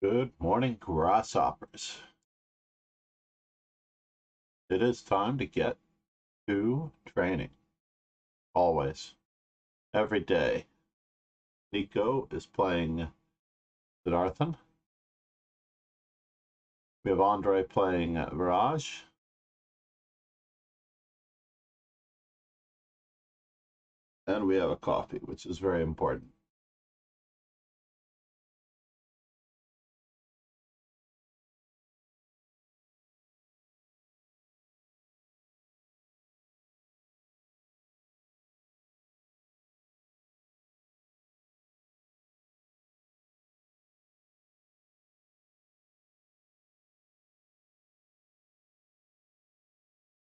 Good morning, grasshoppers. It is time to get to training. Always. Every day. Nico is playing Siddharthan. We have Andre playing Viraj. And we have a coffee, which is very important.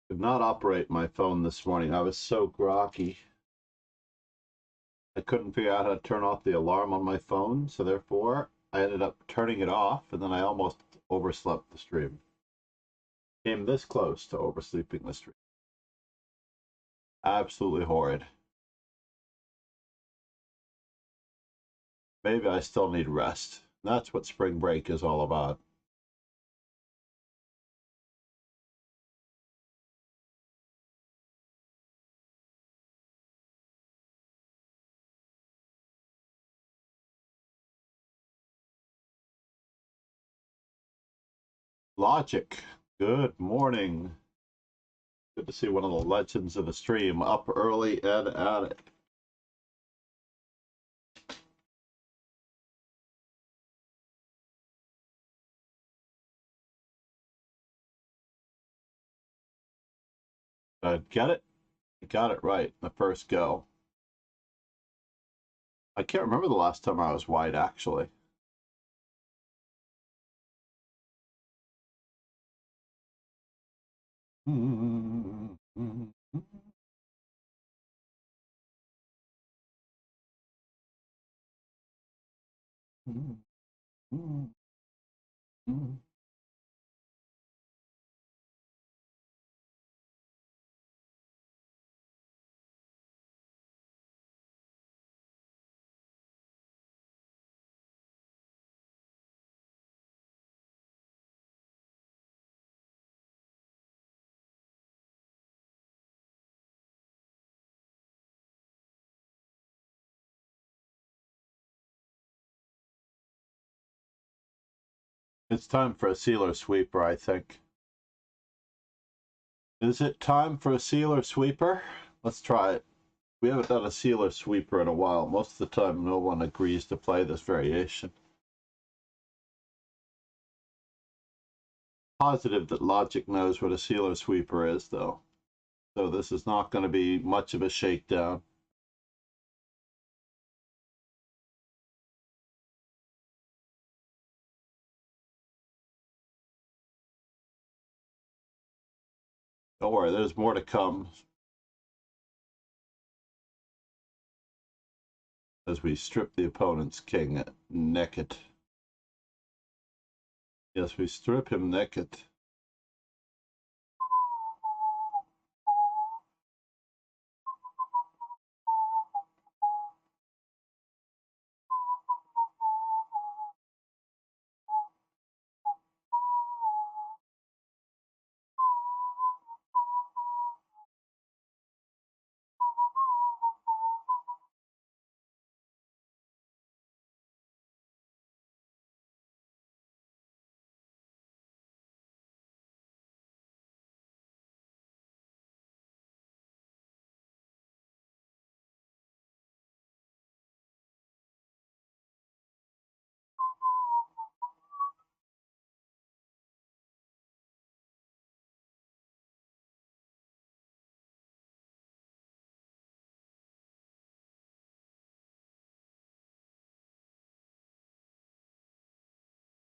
Could not operate my phone this morning. I was so groggy. I couldn't figure out how to turn off the alarm on my phone, so therefore I ended up turning it off, and then I almost overslept the stream. Came this close to oversleeping the stream. Absolutely horrid. Maybe I still need rest. That's what spring break is all about. Logic, good morning. Good to see one of the legends of the stream up early and at it. Get it? Got it right the first go. I can't remember the last time I was wide, actually. It's time for a sealer sweeper, I think. Is it time for a sealer sweeper? Let's try it. We haven't done a sealer sweeper in a while. Most of the time, no one agrees to play this variation. Positive that Logic knows what a sealer sweeper is, though. So this is not going to be much of a shakedown. Don't worry, there's more to come as we strip the opponent's king naked. Yes, we strip him naked.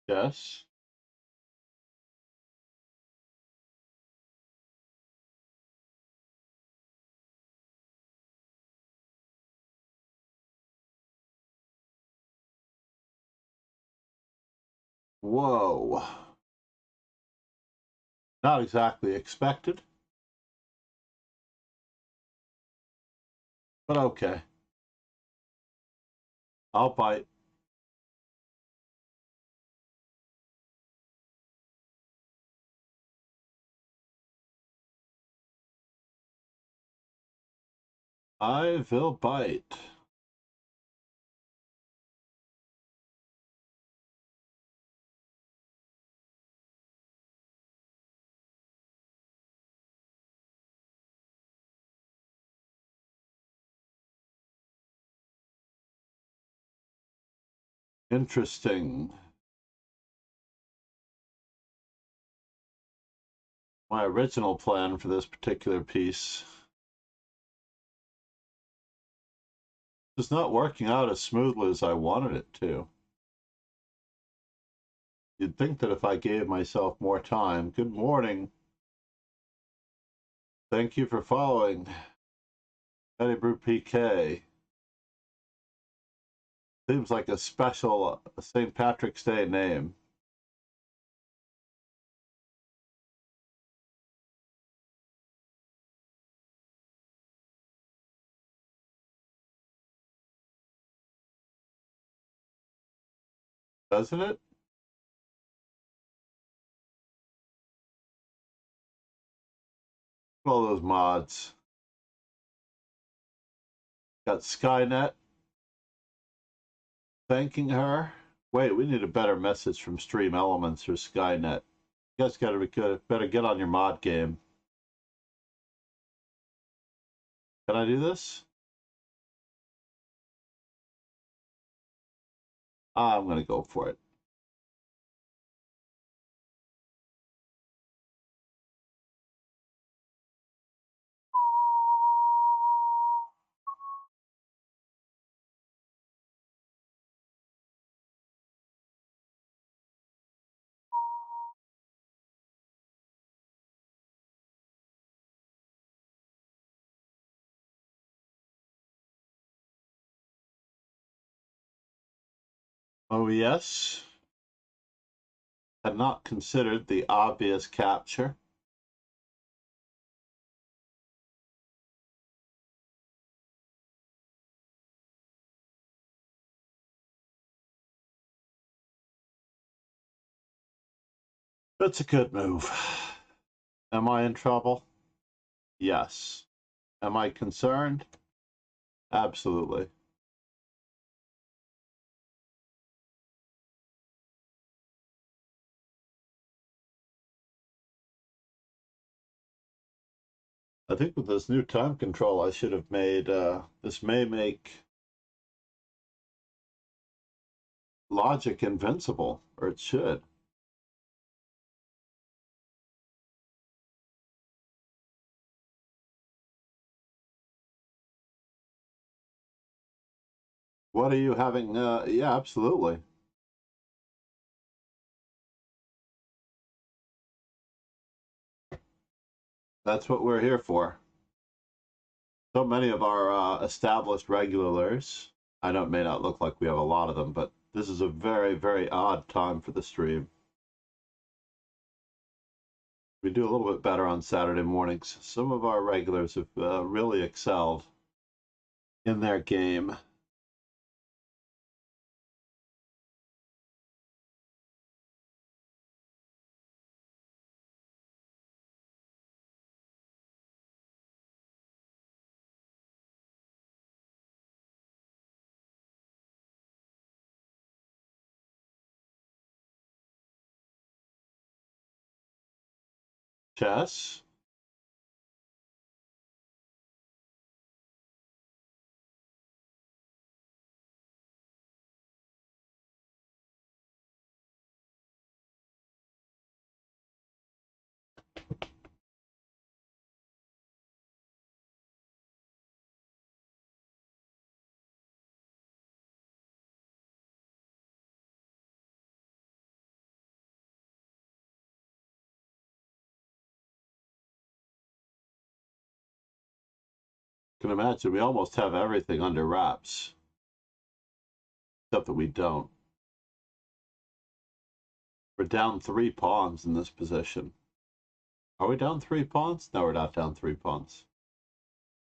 Yes. Whoa. Not exactly expected, but okay. I'll bite. I will bite. Interesting. My original plan for this particular piece is not working out as smoothly as I wanted it to. You'd think that if I gave myself more time. Good morning. Thank you for following. Betty Brew PK. Seems like a special St. Patrick's Day name. Doesn't it? All those mods. Got Skynet thanking her. Wait, we need a better message from Stream Elements or Skynet. You guys gotta be good. Better get on your mod game. Can I do this? I'm gonna go for it. Oh yes. Had not considered the obvious capture. That's a good move. Am I in trouble? Yes. Am I concerned? Absolutely. I think with this new time control, I should have made, this may make logic invincible, or it should. What are you having? Yeah, absolutely. That's what we're here for. So many of our established regulars, I know it may not look like we have a lot of them, but this is a very, very odd time for the stream. We do a little bit better on Saturday mornings. Some of our regulars have really excelled in their game. Chess? Can imagine we almost have everything under wraps, except that we don't. We're down 3 pawns in this position. Are we down 3 pawns? No, we're not down 3 pawns.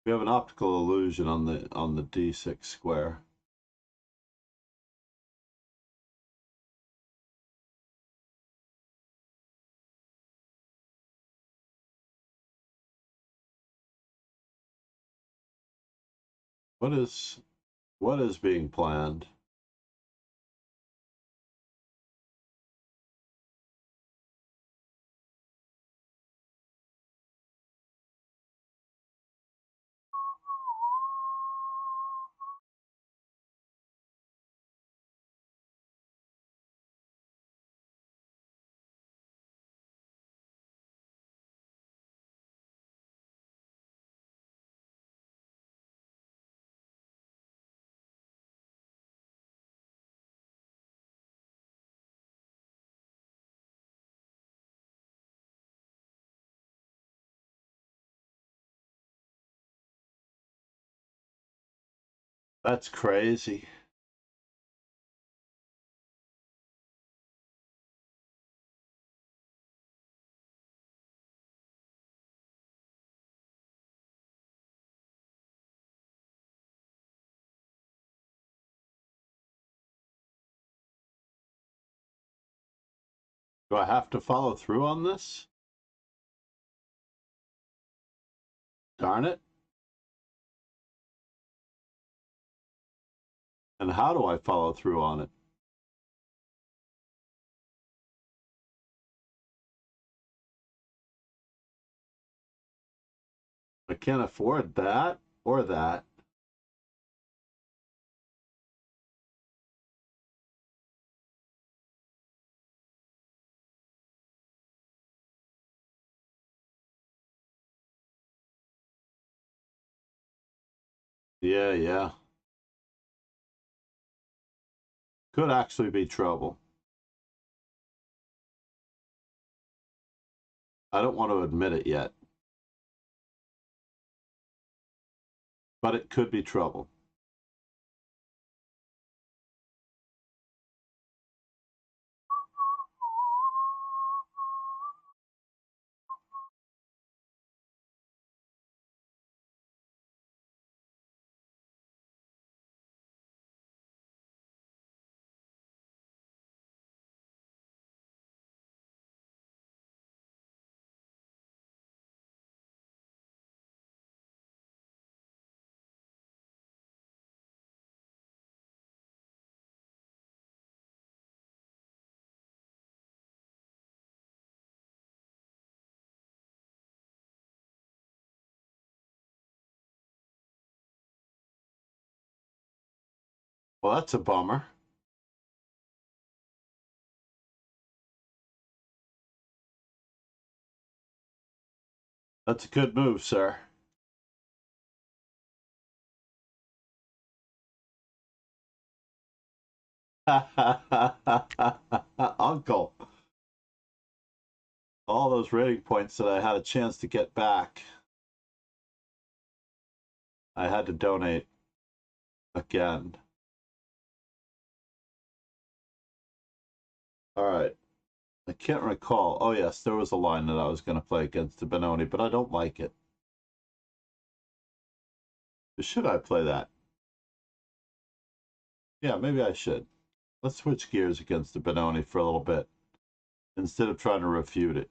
We have an optical illusion on the d6 square. What is being planned? That's crazy. Do I have to follow through on this? Darn it. And how do I follow through on it? I can't afford that or that. Yeah, yeah. Could actually be trouble. I don't want to admit it yet, but it could be trouble. Well, that's a bummer. That's a good move, sir. Uncle. All those rating points that I had a chance to get back, I had to donate again. All right. I can't recall. Oh, yes, there was a line that I was going to play against the Benoni, but I don't like it. Should I play that? Yeah, maybe I should. Let's switch gears against the Benoni for a little bit instead of trying to refute it.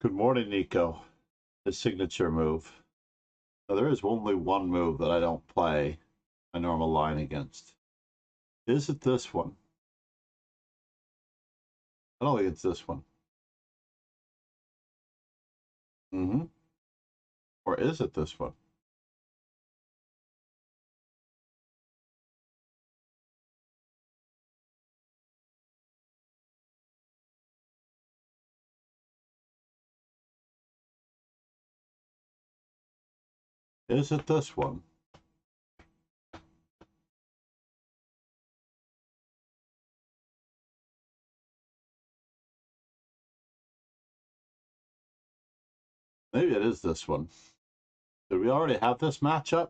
Good morning, Nico. His signature move. Now, there is only one move that I don't play my normal line against. Is it this one? I don't think it's this one. Mm-hmm. Or is it this one? Is it this one? Maybe it is this one. Did we already have this matchup?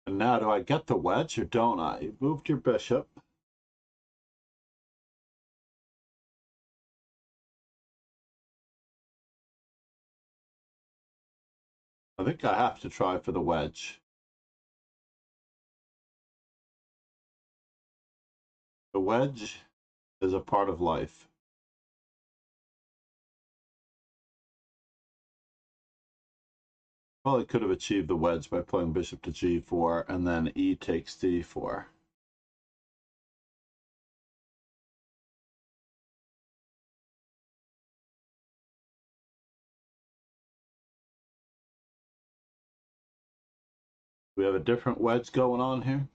And now do I get the wedge or don't I? You moved your bishop. I think I have to try for the wedge. The wedge is a part of life. Probably could have achieved the wedge by playing bishop to g4 and then e takes d4. We have a different wedge going on here.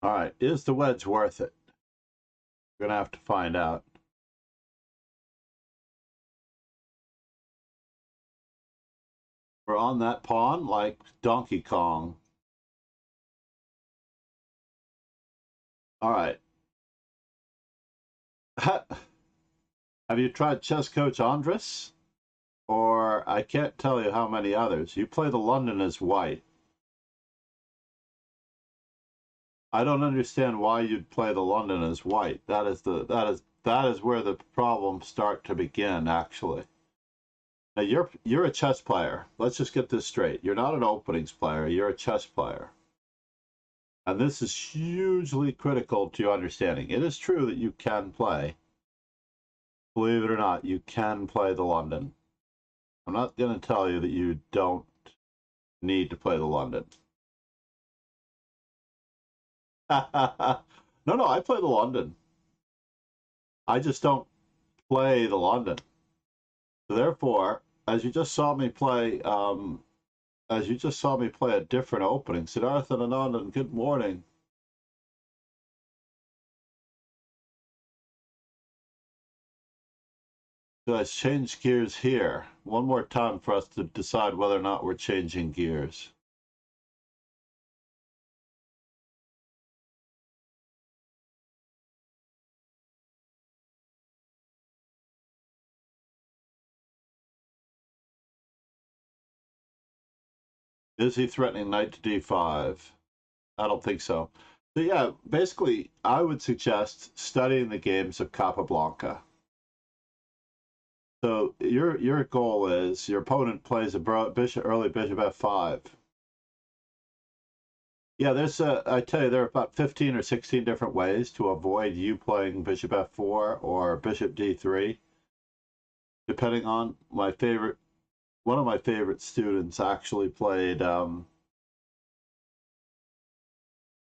All right, is the wedge worth it? We're gonna have to find out. We're on that pawn like Donkey Kong. All right. Have you tried chess coach Andres? Or I can't tell you how many others. You play the London as white. I don't understand why you'd play the London as white. That is where the problems start to begin, actually. Now you're a chess player. Let's just get this straight. You're not an openings player, you're a chess player. And this is hugely critical to your understanding. It is true that you can play. Believe it or not, you can play the London. I'm not going to tell you that you don't need to play the London. No, I play the London. I just don't play the London. So therefore, as you just saw me play a different opening, Siddhartha and Anandan, good morning. So let's change gears here. One more time for us to decide whether or not we're changing gears. Is he threatening knight to d5? I don't think so. So yeah, basically, I would suggest studying the games of Capablanca. So your goal is your opponent plays a early bishop f5. Yeah, I tell you, there are about 15 or 16 different ways to avoid you playing bishop f4 or bishop d3, depending on my favorite. One of my favorite students actually played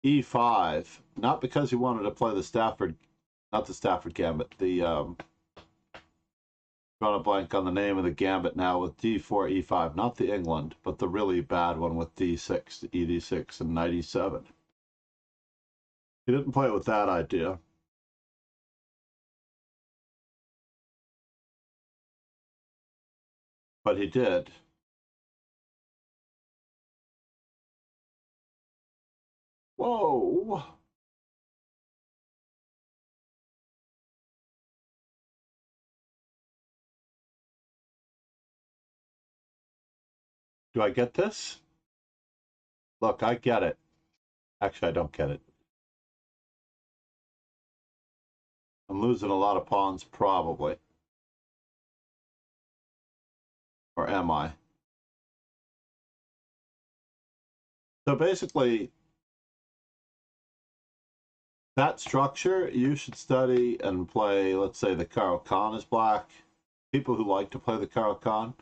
e5, not because he wanted to play not the Stafford Gambit, drawing a blank on the name of the gambit now with d4, e5, not the England, but the really bad one with d6, ed6, and knight e7. He didn't play it with that idea. But he did. Whoa! Do I get this? Look, I get it. Actually, I don't get it. I'm losing a lot of pawns, probably. Or am I? So basically, that structure, you should study and play, let's say the Caro-Kann is black. People who like to play the Caro-Kann,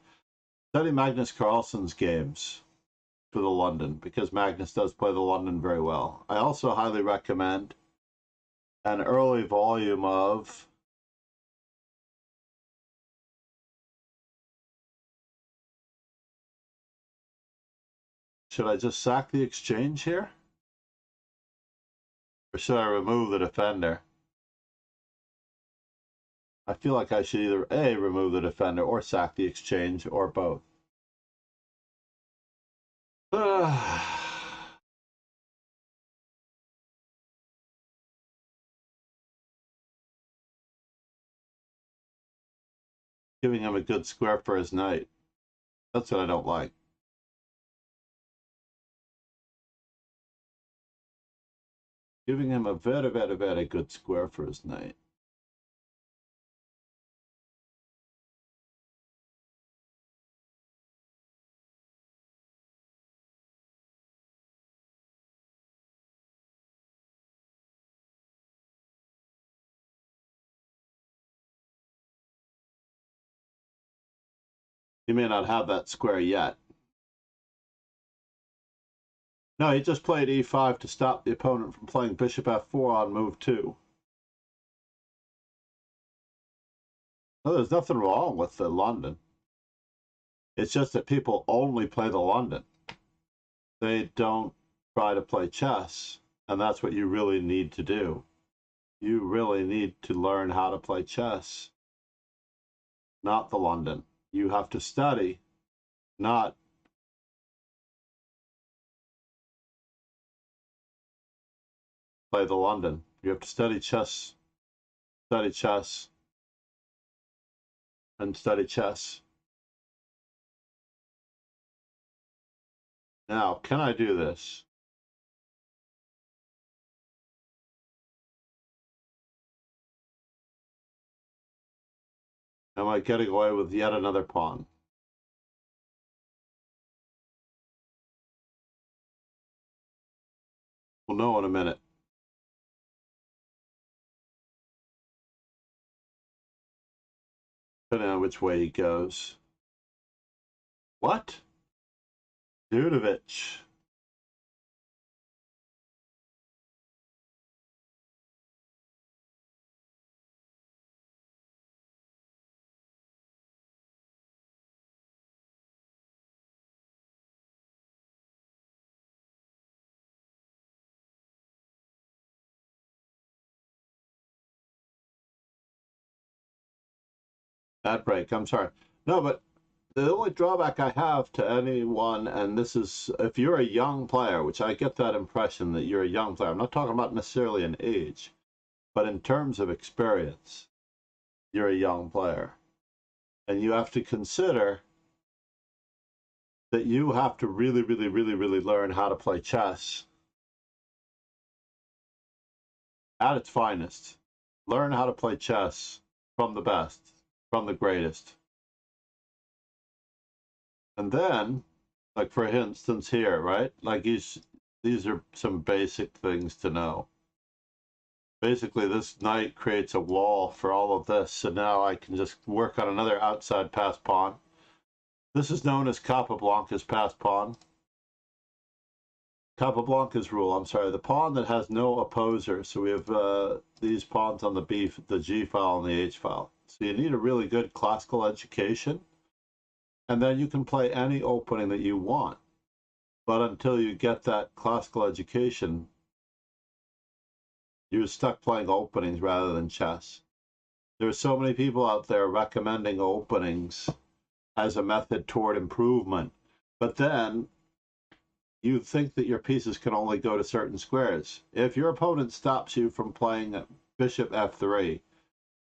study Magnus Carlsen's games for the London, because Magnus does play the London very well. I also highly recommend an early volume of should I just sack the exchange here? Or should I remove the defender? I feel like I should either A, remove the defender, or sack the exchange, or both. Giving him a good square for his knight. That's what I don't like. Giving him a very, very, very good square for his knight. He may not have that square yet. No, he just played e5 to stop the opponent from playing bishop f4 on move 2. No, there's nothing wrong with the London. It's just that people only play the London. They don't try to play chess, and that's what you really need to do. You really need to learn how to play chess, not the London. You have to study, not play the London. You have to study chess, and study chess. Now, can I do this? Am I getting away with yet another pawn? We'll know in a minute. Depending on which way he goes. What? Dudovich. Bad break, I'm sorry. No, but the only drawback I have to anyone, and this is if you're a young player, which I get that impression that you're a young player. I'm not talking about necessarily an age, but in terms of experience, you're a young player. And you have to consider that you have to really, really, really, really learn how to play chess at its finest. Learn how to play chess from the best, from the greatest. And then, like for instance here, right? Like these are some basic things to know. Basically, this knight creates a wall for all of this, so now I can just work on another outside pass pawn. This is known as Capablanca's pass pawn. Capablanca's rule, I'm sorry, the pawn that has no opposer. So we have these pawns on the G file and the H file. So you need a really good classical education, and then you can play any opening that you want. But until you get that classical education, you're stuck playing openings rather than chess. There are so many people out there recommending openings as a method toward improvement, but then you think that your pieces can only go to certain squares. If your opponent stops you from playing bishop f3,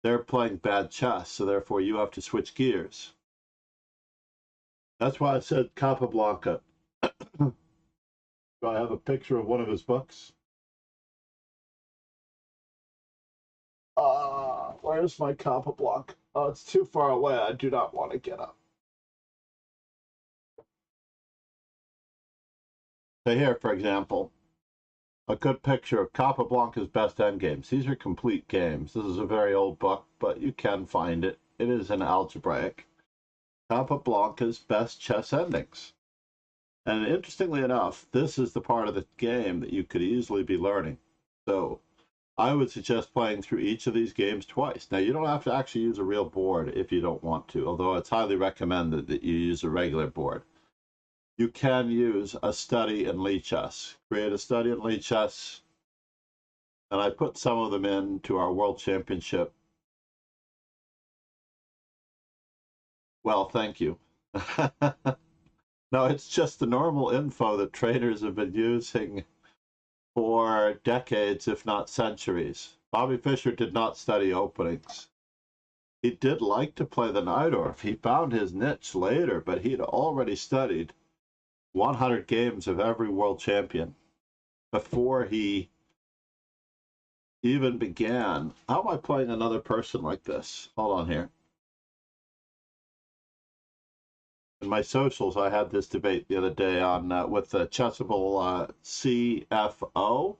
they're playing bad chess, so therefore you have to switch gears. That's why I said Capablanca. Do I have a picture of one of his books? Where's my Capablanca? Oh, it's too far away. I do not want to get up. So here, for example, a good picture of Capablanca's best endgames. These are complete games. This is a very old book, but you can find it. It is an algebraic. Capablanca's best chess endings. And interestingly enough, this is the part of the game that you could easily be learning. So I would suggest playing through each of these games twice. Now, you don't have to actually use a real board if you don't want to, although it's highly recommended that you use a regular board. You can use a study in Lichess. Create a study in Lichess, and I put some of them into our World Championship Well, thank you. No, it's just the normal info that trainers have been using for decades, if not centuries. Bobby Fischer did not study openings. He did like to play the Najdorf. He found his niche later, but he'd already studied 100 games of every world champion before he even began. How am I playing another person like this? Hold on here. In my socials, I had this debate the other day on with the Chessable CFO,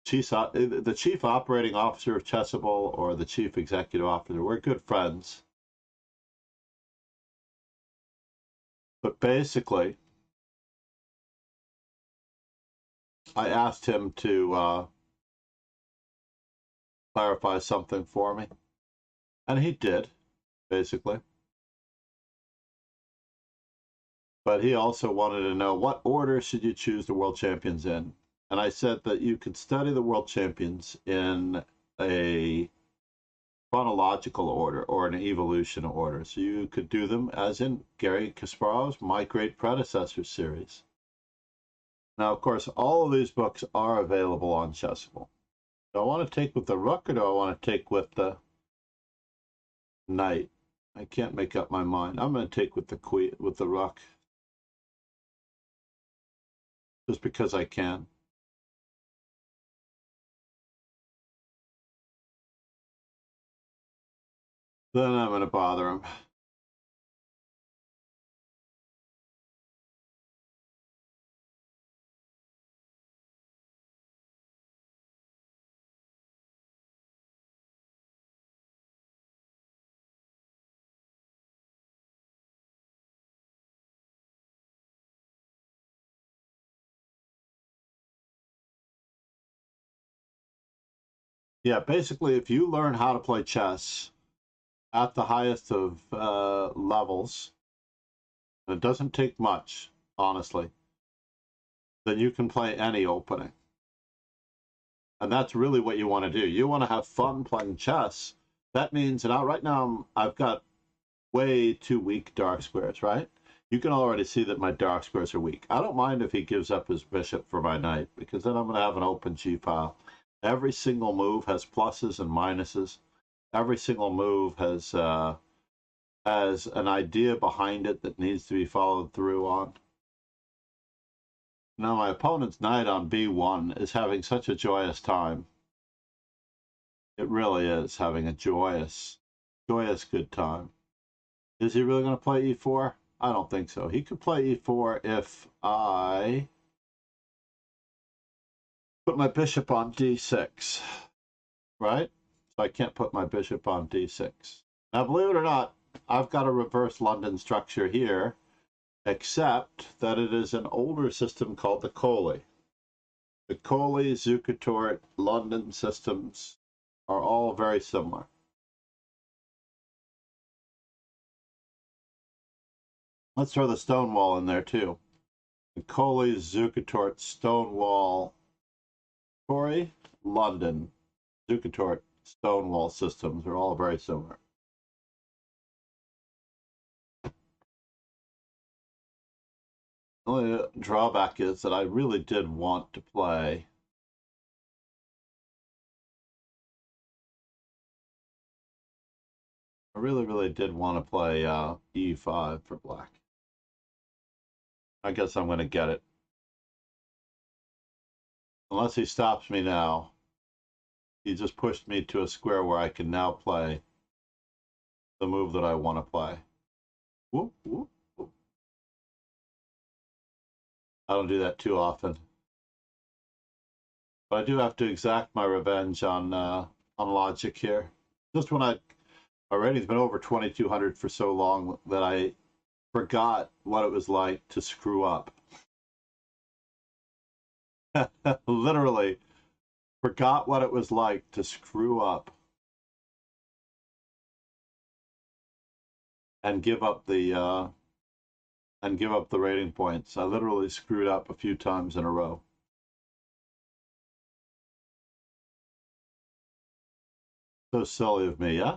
the chief operating officer of Chessable, or the chief executive officer. We're good friends, but basically, I asked him to clarify something for me, and he did, basically. But he also wanted to know, what order should you choose the world champions in? And I said that you could study the world champions in a chronological order or an evolution order. So you could do them as in Garry Kasparov's My Great Predecessor series. Now, of course, all of these books are available on Chessable. Do I want to take with the rook, or do I want to take with the knight? I can't make up my mind. I'm going to take with the queen, with the rook, just because I can. Then I'm going to bother him. Yeah, basically, if you learn how to play chess at the highest of levels, and it doesn't take much, honestly, then you can play any opening. And that's really what you want to do. You want to have fun playing chess. That means, and right now I've got way too weak dark squares, right? You can already see that my dark squares are weak. I don't mind if he gives up his bishop for my knight, because then I'm going to have an open g-file. Every single move has pluses and minuses. Every single move has an idea behind it that needs to be followed through on. Now my opponent's knight on b1 is having such a joyous time. It really is having a joyous good time. Is he really going to play e4? I don't think so. He could play e4 if I put my bishop on d6, right? So I can't put my bishop on d6. Now, believe it or not, I've got a reverse London structure here, except that it is an older system called the Coley. The Coley, Zukertort, London systems are all very similar. Let's throw the Stonewall in there too. The Coley, Zukertort, Stonewall, Torrey, London, Zukertort, Stonewall systems are all very similar. The only drawback is that I really did want to play I really did want to play e5 for black. I guess I'm going to get it. Unless he stops me now. He just pushed me to a square where I can now play the move that I want to play. Whoop, whoop, whoop. I don't do that too often. But I do have to exact my revenge on logic here. Just when already it's been over 2,200 for so long that I forgot what it was like to screw up. Literally forgot what it was like to screw up and give up the rating points. I literally screwed up a few times in a row. So silly of me, yeah?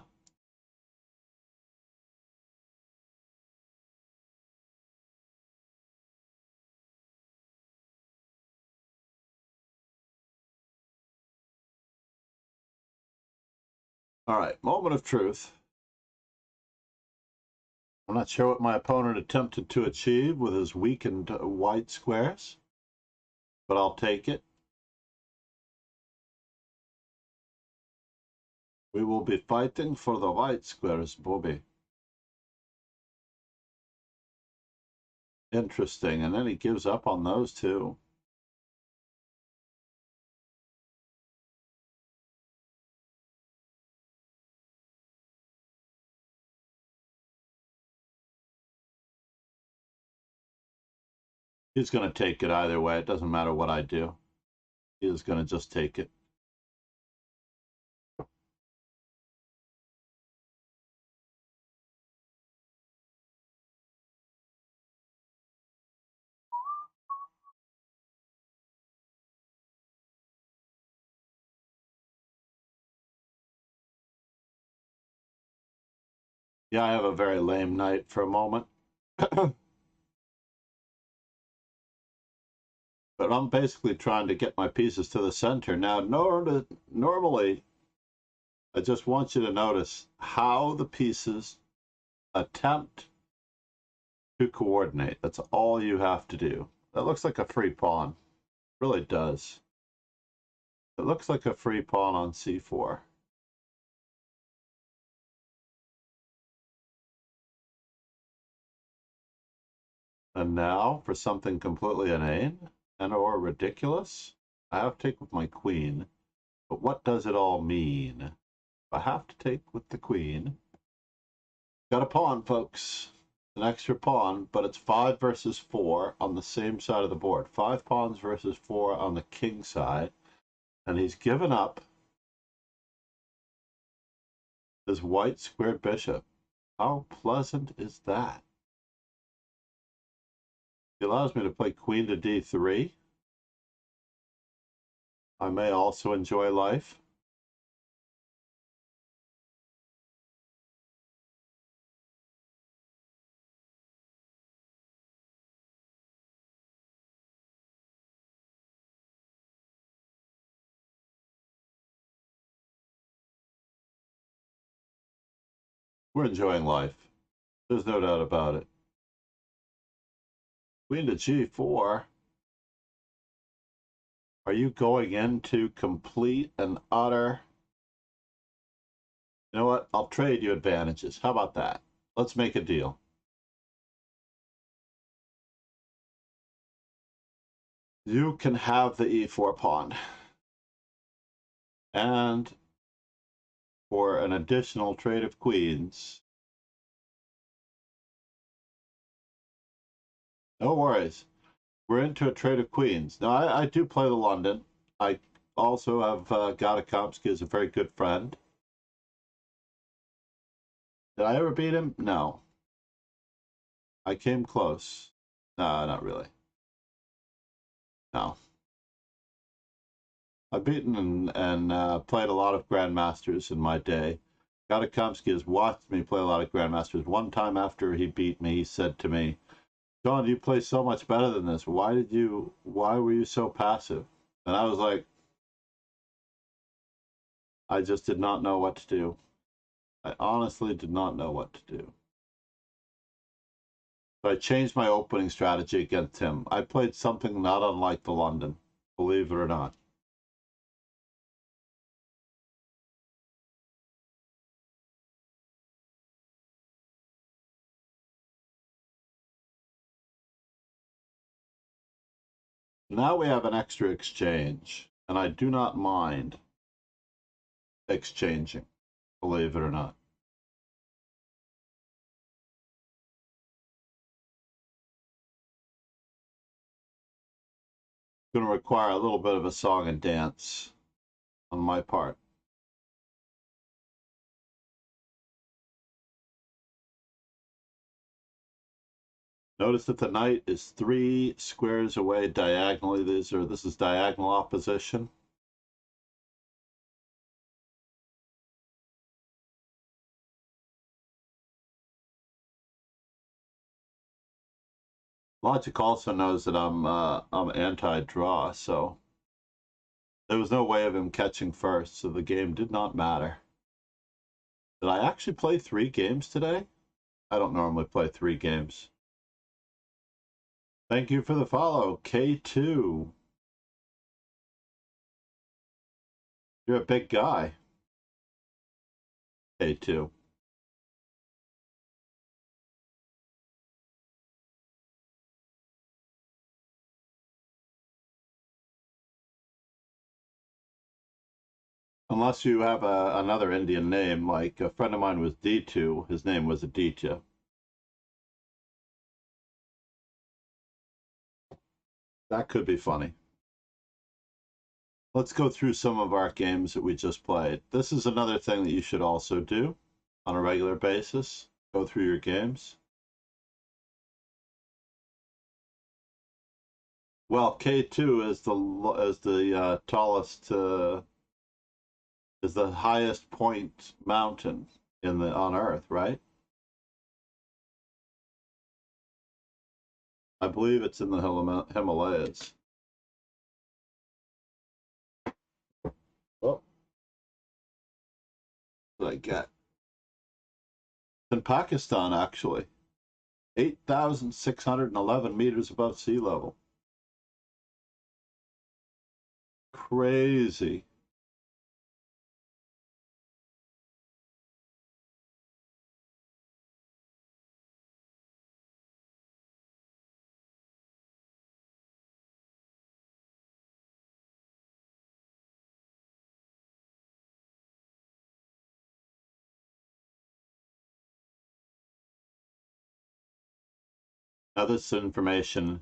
All right, moment of truth. I'm not sure what my opponent attempted to achieve with his weakened white squares, but I'll take it. We will be fighting for the white squares, Bobby. Interesting, and then he gives up on those too. He's going to take it either way. It doesn't matter what I do. He is going to just take it. Yeah, I have a very lame night for a moment. But I'm basically trying to get my pieces to the center. Now, normally, I just want you to notice how the pieces attempt to coordinate. That's all you have to do. That looks like a free pawn. It really does. It looks like a free pawn on c4. And now, for something completely inane and or ridiculous, I have to take with my queen. But what does it all mean? I have to take with the queen. Got a pawn, folks. An extra pawn, but it's 5 versus 4 on the same side of the board. 5 pawns versus 4 on the king side. And he's given up his white squared bishop. How pleasant is that? He allows me to play queen to d3. I may also enjoy life. We're enjoying life. There's no doubt about it. Queen to g4. Are you going into complete and utter? You know what? I'll trade you advantages. How about that? Let's make a deal. You can have the e4 pawn. And for an additional trade of queens, no worries. We're into a trade of queens. Now, I do play the London. I also have Gadakomsky as a very good friend. Did I ever beat him? No. I came close. No, not really. No. I've beaten and played a lot of Grandmasters in my day. Gadakomsky has watched me play a lot of Grandmasters. One time after he beat me, he said to me, John, you play so much better than this. Why were you so passive? And I was like, I just did not know what to do. I honestly did not know what to do. So I changed my opening strategy against him. I played something not unlike the London, believe it or not. Now we have an extra exchange, and I do not mind exchanging, believe it or not. It's going to require a little bit of a song and dance on my part. Notice that the knight is 3 squares away diagonally. This is diagonal opposition. Logic also knows that I'm anti-draw, so there was no way of him catching first, so the game did not matter. Did I actually play 3 games today? I don't normally play 3 games. Thank you for the follow, K2. You're a big guy, K2. Unless you have another Indian name, like a friend of mine was D2, his name was Aditya. That could be funny. Let's go through some of our games that we just played. This is another thing that you should also do on a regular basis. Go through your games. Well, K2 is the tallest, is the highest point mountain on Earth, right? I believe it's in the Himalayas. Oh, what did I get? In Pakistan, actually. 8,611 meters above sea level. Crazy. Now this information.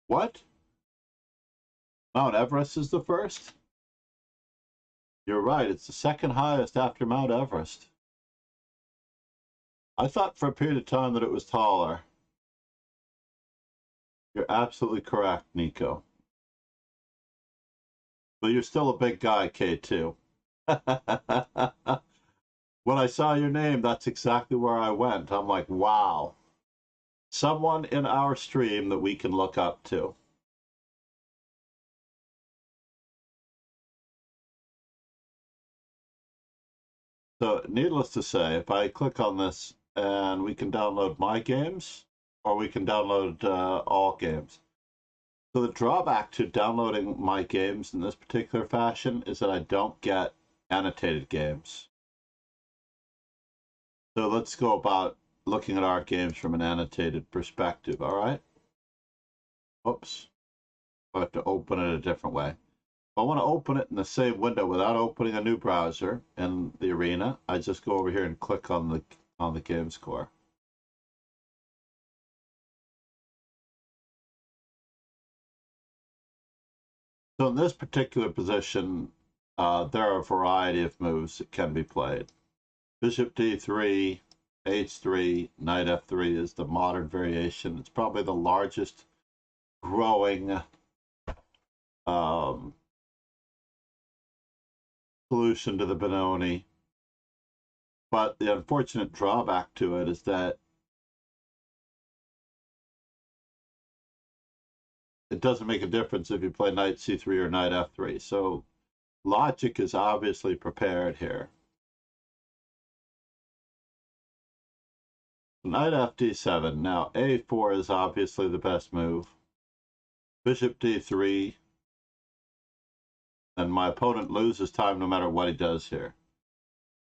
What? Mount Everest is the first? You're right, it's the second highest after Mount Everest. I thought for a period of time that it was taller. You're absolutely correct, Nico. But you're still a big guy, K2. When I saw your name, that's exactly where I went. I'm like, wow. Someone in our stream that we can look up to. So needless to say, if I click on this and we can download my games, or we can download all games. So the drawback to downloading my games in this particular fashion is that I don't get annotated games. So let's go about looking at our games from an annotated perspective, all right? Oops. I have to open it a different way. If I want to open it in the same window without opening a new browser in the arena, I just go over here and click on the game score. So in this particular position, there are a variety of moves that can be played. Bishop d3, h3, knight f3 is the modern variation. It's probably the largest growing solution to the Benoni. But the unfortunate drawback to it is that it doesn't make a difference if you play knight c3 or knight f3. So logic is obviously prepared here. Knight fd7. Now a4 is obviously the best move. Bishop d3. And my opponent loses time no matter what he does here.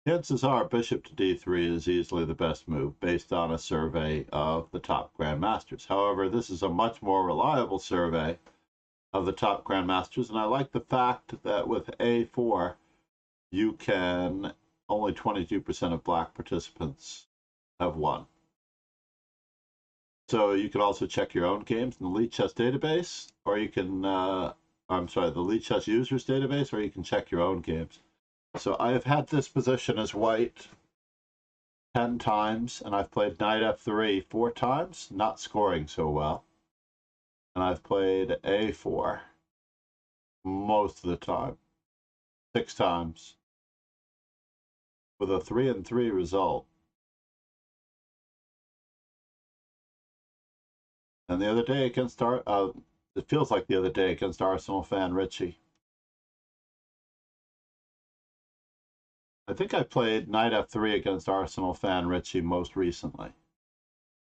Chances are bishop to d3 is easily the best move based on a survey of the top grandmasters. However, this is a much more reliable survey of the top grandmasters, and I like the fact that with a4 you can, only 22% of black participants have won. So you can also check your own games in the Lead Chess database, or you can the Lead Chess users database, or you can check your own games. So I have had this position as white 10 times, and I've played knight f3 4 times, not scoring so well. And I've played a4 most of the time, 6 times, with a 3-3 result. And the other day against it feels like the other day against Arsenal fan Richie. I think I played knight f3 against Arsenal fan Richie most recently.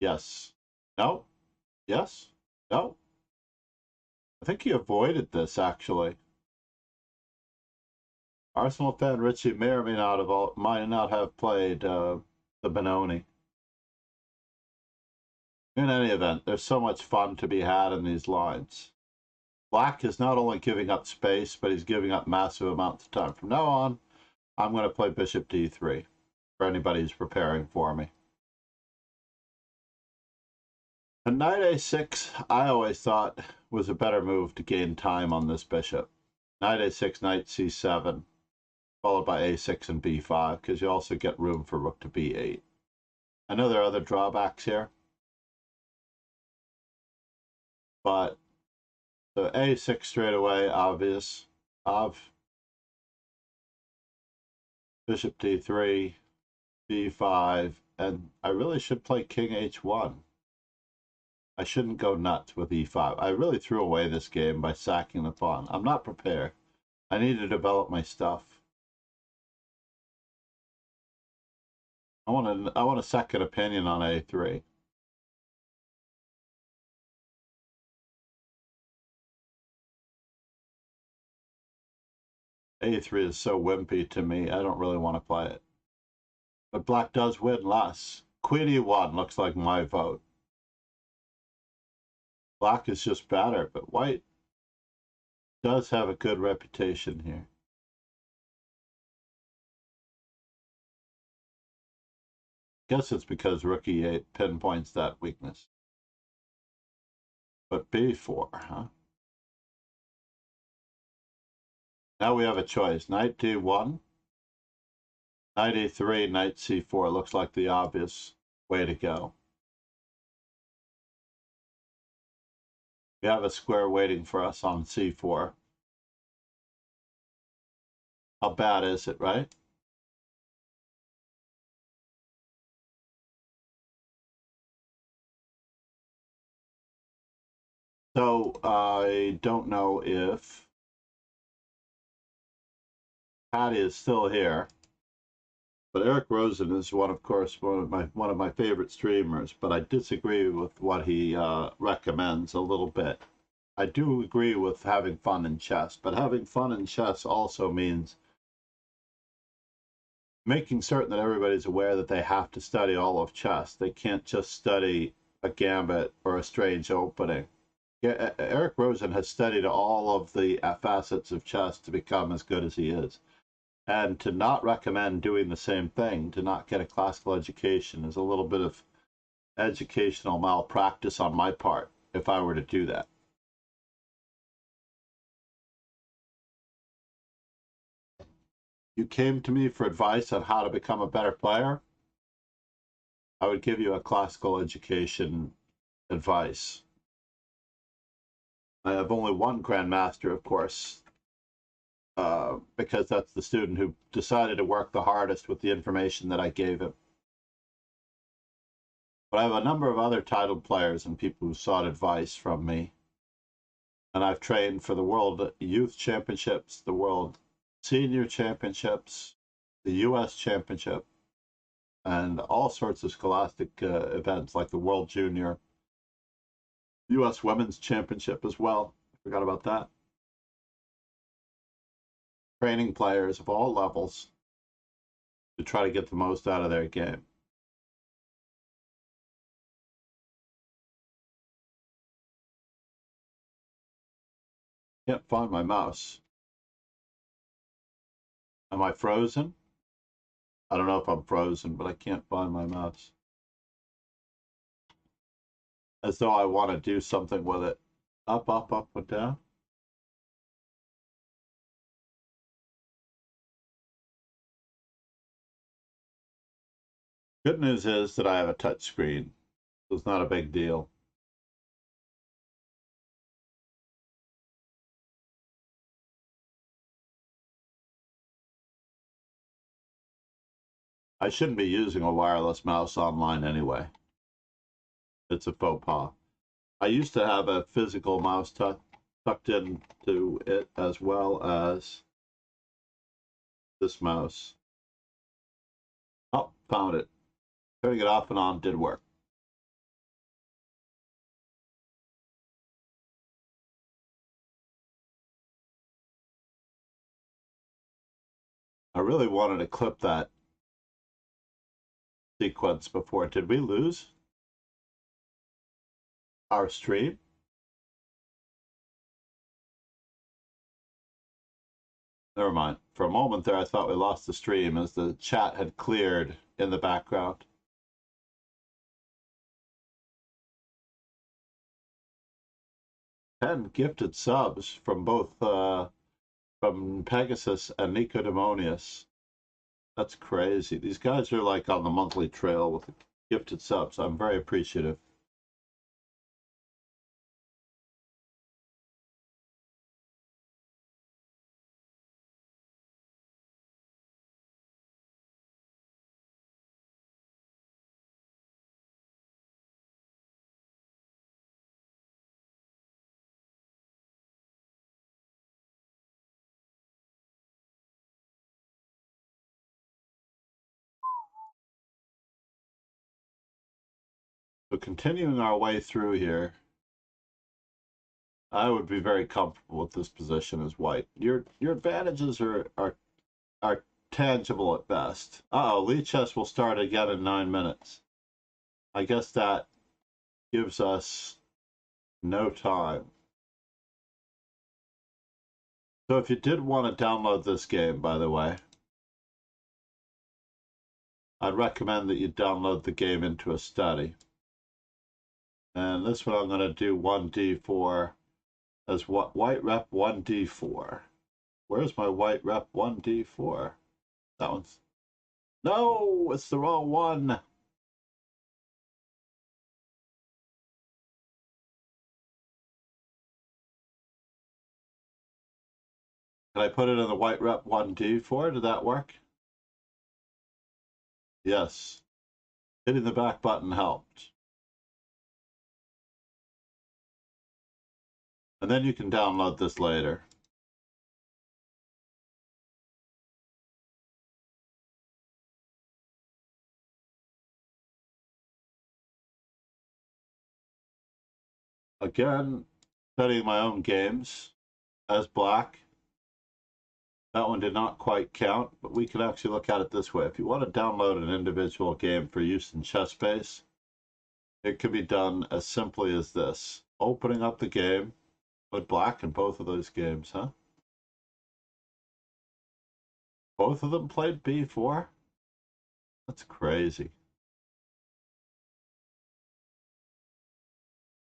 Yes. No? Yes? No? I think he avoided this, actually. Arsenal fan Richie may or might not have played the Benoni. In any event, there's so much fun to be had in these lines. Black is not only giving up space, but he's giving up massive amounts of time. From now on, I'm going to play bishop d3 for anybody who's preparing for me. And knight a6, I always thought was a better move to gain time on this bishop. Knight a6, knight c7, followed by a6 and b5, because you also get room for rook to b8. I know there are other drawbacks here, but the a6 straight away, obvious. Bishop d3, b5, and I really should play king h1. I shouldn't go nuts with e5. I really threw away this game by sacking the pawn. I'm not prepared. I need to develop my stuff. I want a second opinion on a3. a3 is so wimpy to me, I don't really want to play it. But black does win less. Queen e1 looks like my vote. Black is just better, but white does have a good reputation here. Guess it's because rook e8 pinpoints that weakness. But b4, huh? Now we have a choice. Knight d1, knight e3, knight c4 looks like the obvious way to go. We have a square waiting for us on c4. How bad is it, right? So I don't know if Patty is still here, but Eric Rosen is one of my favorite streamers. But I disagree with what he recommends a little bit. I do agree with having fun in chess, but having fun in chess also means making certain that everybody's aware that they have to study all of chess. They can't just study a gambit or a strange opening. Eric Rosen has studied all of the facets of chess to become as good as he is. And to not recommend doing the same thing, to not get a classical education, is a little bit of educational malpractice on my part if I were to do that. You came to me for advice on how to become a better player. I would give you a classical education advice. I have only one grandmaster, of course, because that's the student who decided to work the hardest with the information that I gave him. But I have a number of other titled players and people who sought advice from me. And I've trained for the World Youth Championships, the World Senior Championships, the U.S. Championship, and all sorts of scholastic events like the World Junior, U.S. Women's Championship as well. I forgot about that. Training players of all levels to try to get the most out of their game. Can't find my mouse. Am I frozen? I don't know if I'm frozen, but I can't find my mouse. As though I want to do something with it. Up, up, up, and down. Good news is that I have a touch screen, so it's not a big deal. I shouldn't be using a wireless mouse online anyway. It's a faux pas. I used to have a physical mouse tucked into it as well as this mouse. found it. Turning it off and on did work. I really wanted to clip that sequence before. Did we lose our stream? Never mind. For a moment there, I thought we lost the stream as the chat had cleared in the background. 10 gifted subs from both from Pegasus and Nicodemonius. That's crazy. These guys are like on the monthly trail with gifted subs. I'm very appreciative. So continuing our way through here, I would be very comfortable with this position as white. Your advantages are tangible at best. Uh-oh, Lichess will start again in 9 minutes. I guess that gives us no time. So if you did want to download this game, by the way, I'd recommend that you download the game into a study. And this one I'm going to do 1d4 as what white rep 1d4. Where's my white rep 1d4? That one's... No, it's the wrong one. Can I put it in the white rep 1d4? Did that work? Yes. Hitting the back button helped. And then you can download this later. Again, studying my own games as black. That one did not quite count, but we can actually look at it this way. If you want to download an individual game for use in ChessBase, it can be done as simply as this. Opening up the game, put black in both of those games, huh? Both of them played b4? That's crazy.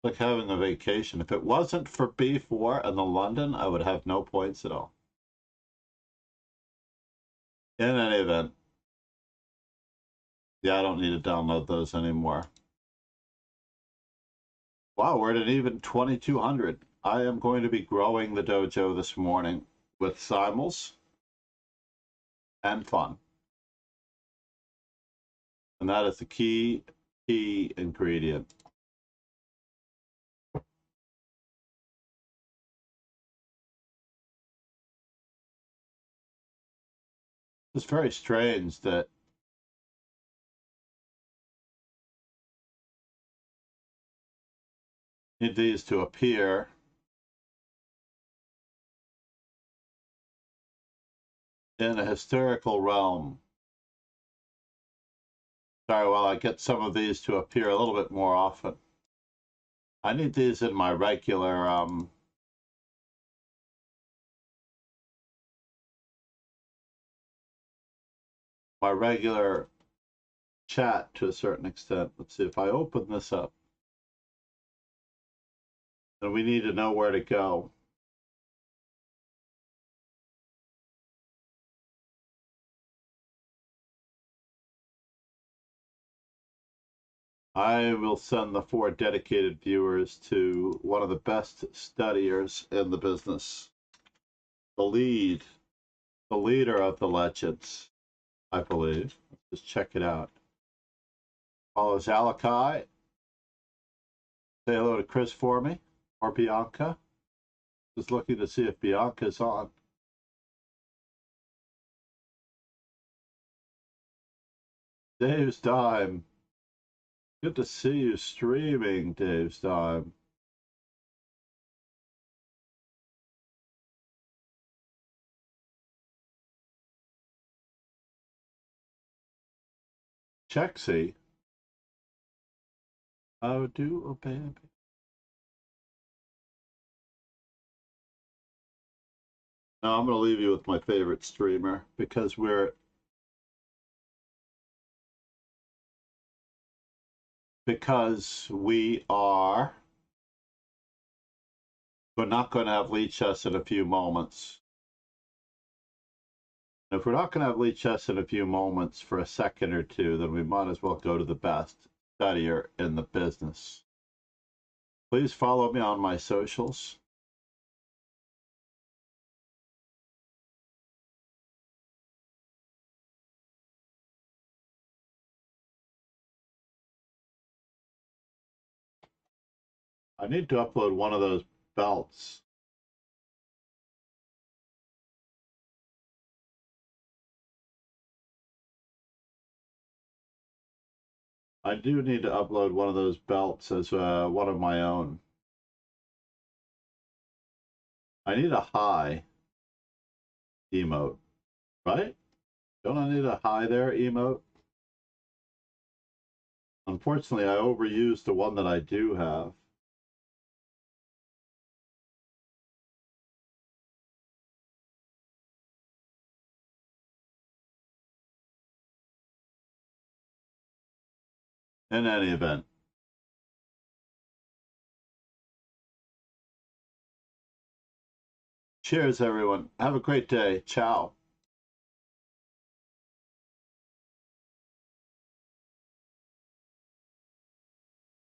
Like having a vacation. If it wasn't for b4 and the London, I would have no points at all. In any event, yeah, I don't need to download those anymore. Wow, we're at an even 2,200. I am going to be growing the dojo this morning with simuls and fun. And that is the key ingredient. It's very strange that need these to appear in a hysterical realm. Sorry, well, I get some of these to appear a little bit more often. I need these in my regular chat to a certain extent. Let's see if I open this up. Then we need to know where to go. I will send the 4 dedicated viewers to one of the best studiers in the business. The leader of the legends, I believe. Let's just check it out. Follows Alakai. Say hello to Chris for me, or Bianca. Just looking to see if Bianca's on. Dave's Time. Good to see you streaming, Dave's Time. Chexy. Oh, do a baby. Now I'm going to leave you with my favorite streamer because we're not going to have lead chess in a few moments. If we're not going to have lead chess in a few moments for a second or two, then we might as well go to the best studier in the business. Please follow me on my socials. I need to upload one of those belts. I do need to upload one of those belts as one of my own. I need a high emote, right? Don't I need a hi there emote? Unfortunately, I overused the one that I do have. In any event. Cheers, everyone. Have a great day. Ciao.